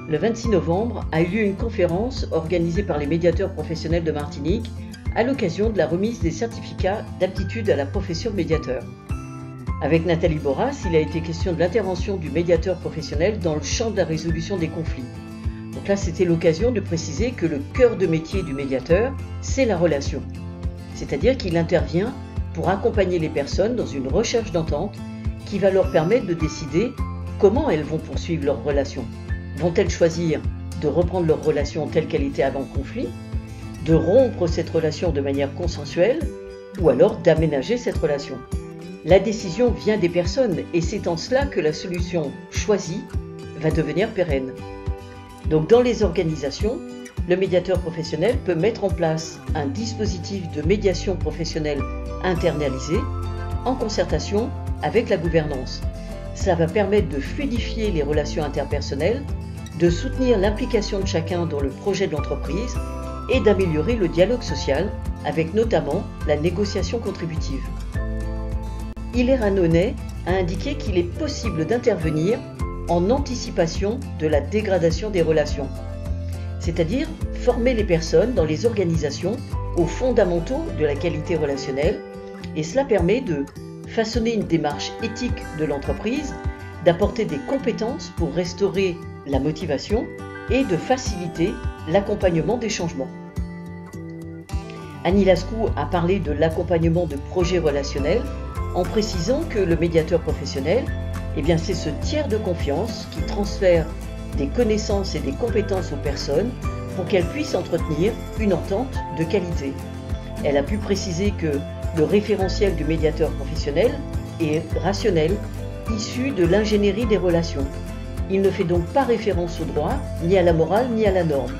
Le 26 novembre a eu lieu une conférence organisée par les médiateurs professionnels de Martinique à l'occasion de la remise des certificats d'aptitude à la profession de médiateur. Avec Nathalie Boras, il a été question de l'intervention du médiateur professionnel dans le champ de la résolution des conflits. Donc là, c'était l'occasion de préciser que le cœur de métier du médiateur, c'est la relation. C'est-à-dire qu'il intervient pour accompagner les personnes dans une recherche d'entente qui va leur permettre de décider comment elles vont poursuivre leur relation. Vont-elles choisir de reprendre leur relation telle qu'elle était avant le conflit, de rompre cette relation de manière consensuelle, ou alors d'aménager cette relation? La décision vient des personnes et c'est en cela que la solution choisie va devenir pérenne. Donc dans les organisations, le médiateur professionnel peut mettre en place un dispositif de médiation professionnelle internalisé en concertation avec la gouvernance. Cela va permettre de fluidifier les relations interpersonnelles, de soutenir l'implication de chacun dans le projet de l'entreprise et d'améliorer le dialogue social avec notamment la négociation contributive. Hilaire Annonay a indiqué qu'il est possible d'intervenir en anticipation de la dégradation des relations, c'est-à-dire former les personnes dans les organisations aux fondamentaux de la qualité relationnelle, et cela permet de façonner une démarche éthique de l'entreprise, d'apporter des compétences pour restaurer la motivation et de faciliter l'accompagnement des changements. Annie Lascou a parlé de l'accompagnement de projets relationnels en précisant que le médiateur professionnel, c'est ce tiers de confiance qui transfère des connaissances et des compétences aux personnes pour qu'elles puissent entretenir une entente de qualité. Elle a pu préciser que le référentiel du médiateur professionnel est rationnel, issu de l'ingénierie des relations. Il ne fait donc pas référence au droit, ni à la morale, ni à la norme.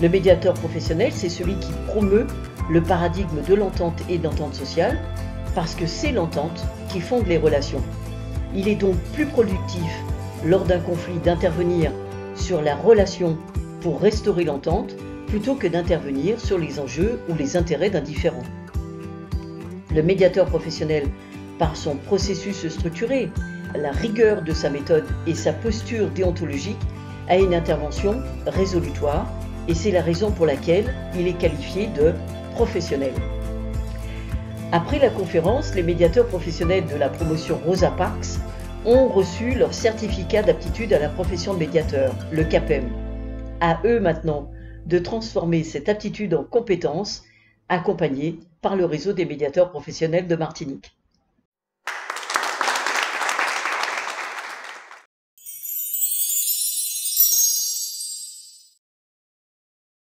Le médiateur professionnel, c'est celui qui promeut le paradigme de l'entente et de l'entente sociale, parce que c'est l'entente qui fonde les relations. Il est donc plus productif, lors d'un conflit, d'intervenir sur la relation pour restaurer l'entente, plutôt que d'intervenir sur les enjeux ou les intérêts d'un différend. Le médiateur professionnel, par son processus structuré, la rigueur de sa méthode et sa posture déontologique, a une intervention résolutoire, et c'est la raison pour laquelle il est qualifié de professionnel. Après la conférence, les médiateurs professionnels de la promotion Rosa Parks ont reçu leur certificat d'aptitude à la profession de médiateur, le CAPEM. À eux maintenant de transformer cette aptitude en compétence, accompagnée par le réseau des médiateurs professionnels de Martinique.